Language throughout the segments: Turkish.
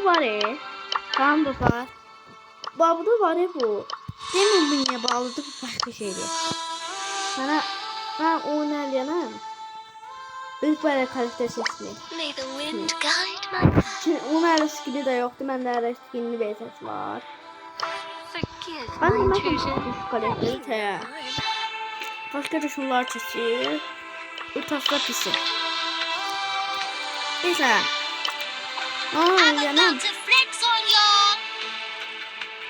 var Tamam dostlar. Burada var bu. Demin bu niye bağladı bu başka şeydi. Ben oynayacağım. Biz böyle karakter seçmeyiz. Şimdi onun skini de yoktu. Bende skinli bir ses var. Ben şu karakteri te. Başka da şunlar çizir. Utasla pisi. Neyse. Oynayacağım.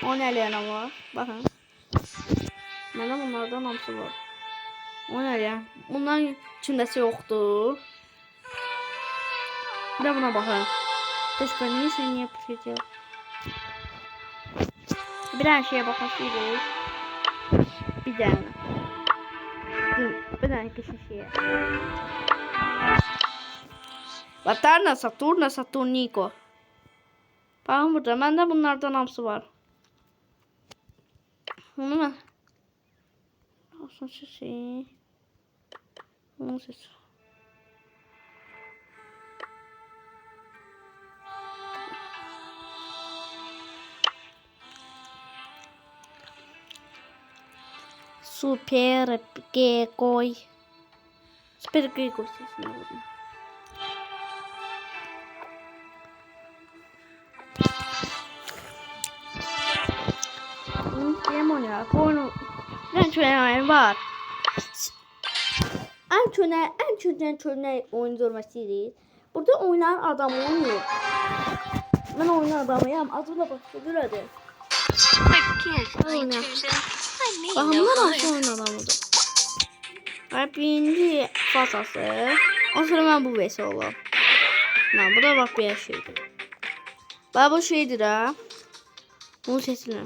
Oynayacağım var. Bakın. Bana bunlardan hamısı var. Oynayacağım. Bunların içindesi yoktu. Bir de buna bakın. Başka neyse niye yapacağız? Bir her şeye bakasıyız. Bir tane. Bir tane şeye. Laterna, Saturna, Saturniko. Bakın burada. Bende bunlardan hamısı var. Bunu mu? Olsun şey. Bunu seç. Super Gekoi. Super Gekoi sesini vurdum. Demon ya. Porno. Ben şöyle var. En çöne oyun durması değil. Burada oynayan adam oynuyor. Ben oynayan adamıyım. Adıyla başladır hadi. Oyna. Bahamlar aşağı oyun adamıdır. Ve birinci fasası. O sonra ben bu vesi olam. Bu da bak bir şeydir. Bak bu şeydir ha. Bunu sesini.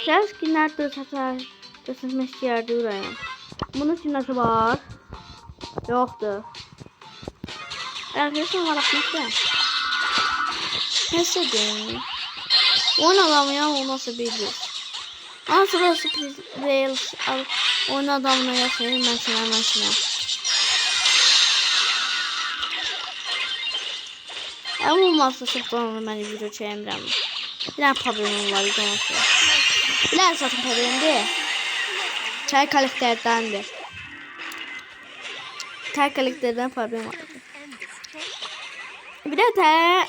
Sen skinler de satar. Tasarmış yerde durayım. Bunun için nasıl var? Yoktu. Arkadaşlar var aklımda. Neyse değil. Oyun adamı o nasıl bilir. Ama sonra sürpriz Rails oyun adamına yaşayayım ben şuna. Ama olmazsa çoktan ben video çevirəm. Bir tane problemim var izlemesi. Bilen zaten problemim değil. Çay karakterdendir. Çay karakterden problem vardı. Bir de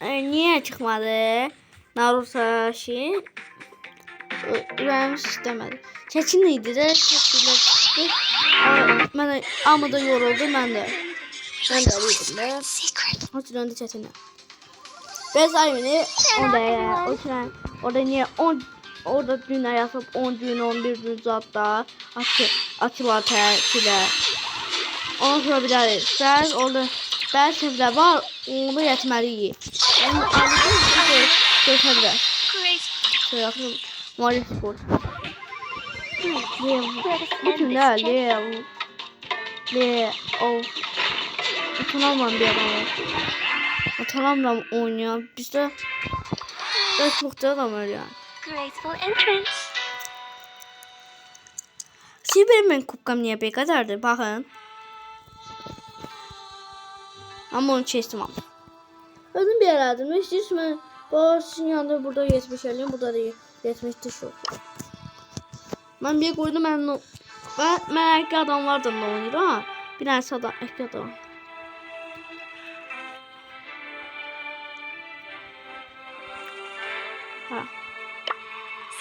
niye çıkmadı? Naruto şey. Öğrenmiş istemedi. Çeçinliydi de çeçinle çıktı. Ama da yoruldu ben de. Ben de arıyordum da. Hatırlandı çetinle. Bez ayını orada niye 10 orada düğün yapıp 10 düğün 11 düğün zatta açılar terkiler. Ondan sonra bir daha sen orada belki de var onu yetmeli. Onun alıcı götürdü. Şöyle mali spor. Bütün de Utanamam bir adam. Utanamam oynuyor. Bizde çok da adam var ya. Benim kupkam niye bir kadardır bakın. Ama onu çestim ama. Özüm bir yerlerdim. İstiyorsan bağırsın yanında burada 70'lerim. Burada da 70'te şu. Ben bir koydum ben erkek adamlardan da oynuyorum ha. Bir tane adam erkek adam.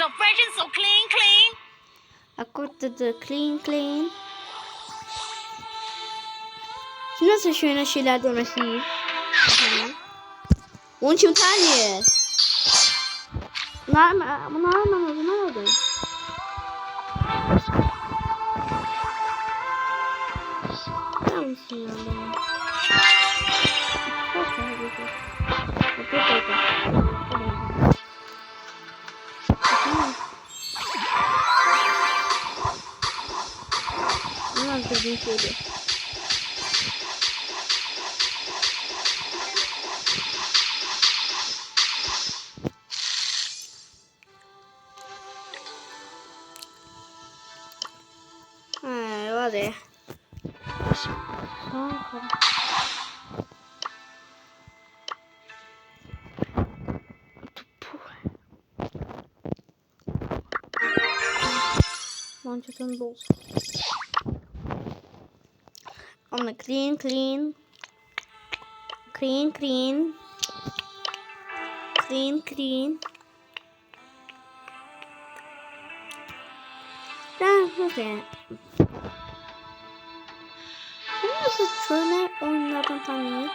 So fresh and so clean. I got the clean. Şimdi nasıl şöyle şeyler demesi? Onun için tane. Ne oldu? Tamam şimdi. Dediğim şeydi. hadi. Mançasını dolsun. Onu clean. Clean. Okay. Şimdi nasıl şöyle oyunlardan tanıyayım?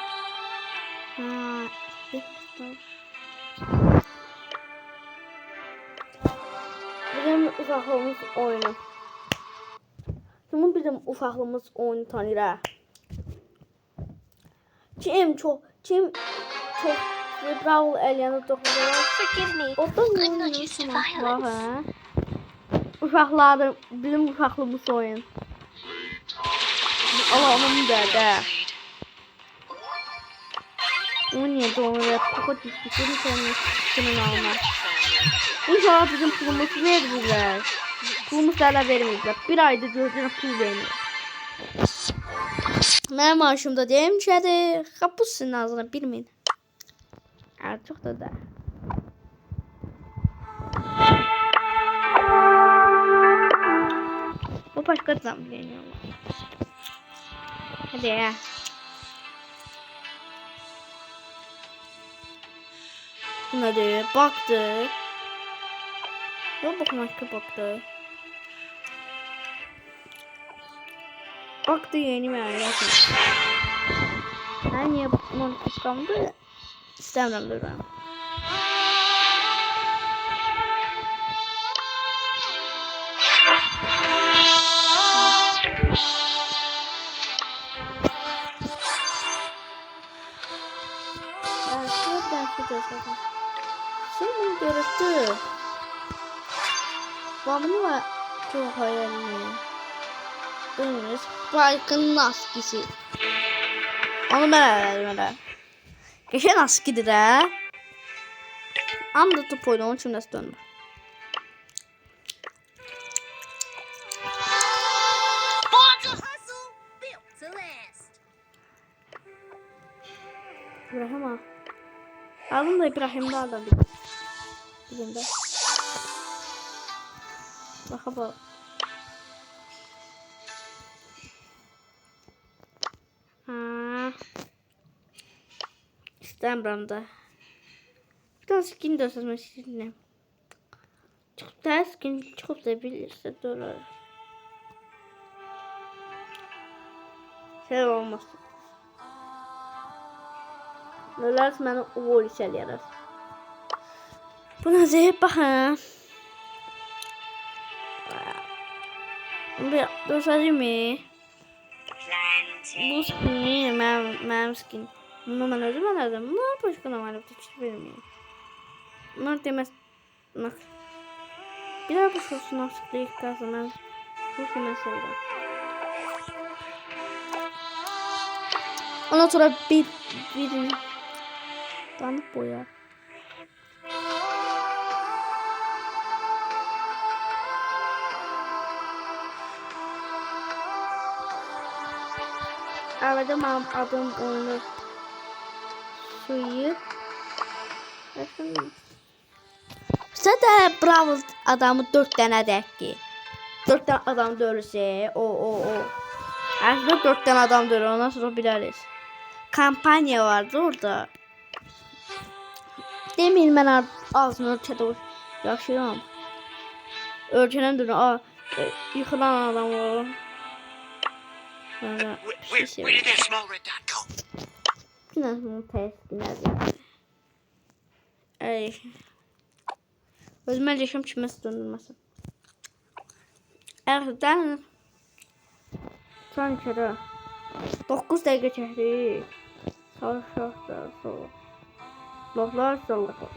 Bizim ufaklığımız oyunu. Şimdi bizim ufaklığımız oyunu tanıyır. Kim çok Brawl eləyəni toxunur. Forgive me. O da I'm not used to violence. Uşaqları, bizim uşaqlığımız oyun. Allah onun da. O niye doğru poka düştü? Senin alma. İnşallah bizim pulumuzu verirler. Pulumuzu hala vermeyecekler. Bir ayda gözüne pul vermiyor. Mənim maaşımda deyim şeydir. Kapus sizin ağzına bilmeyin. Çok da. Bu başka zamleniyor. Hadi ya. Hadi baktı. Yok bakmak baktı. Baktı yeni mi yapmış? Ben niye bunu kıskandı? İstemem durun. Şimdi görüntü. Babamı var. Çok hayalini. Dönüyoruz. Spike'ın askisi. Onu ben ayarladım. Geçen askidir ha. Anda top oydu. Onun için nasıl döndü? Born to hustle, built to last. İbrahim ha. Aldım da İbrahim'de adam birinde. Bak. İstemiyorum da. Bir tane skin de sözmek istedim. Çok da skin çok da bilirse dolar. Şey olmaz. Neler beni uğur içeriyorlar. Buna zeyip bakın. Bir dostacı mı? Bu skin benim skin. Bunu ben özüm. Ne yapış kanamalı hiç bilmiyorum. Bunlar demez. Bak. Bir daha bu şurası nasıl değil kazanır. Çok mesela. Ondan sonra bir tanık boya. Evet, benim adım oyunu suyu. Zaten Brawl adamı 4 tane dek ki. 4 tane adam dövürse o. Aslında 4 tane adam dövür, ondan sonra biliriz. Kampanya vardı orada. Demeyin ben ağzını ölçədə yaşayıram. Ölçənən dönü yıkılan adam o. Where did that small red dot go? Biraz bunu təskinlər. Özümə leşim kiməsi döndürməsin. Əxdən son kere 9 dəqiqə çəkdik. Sağ. Loflar sallıqlar.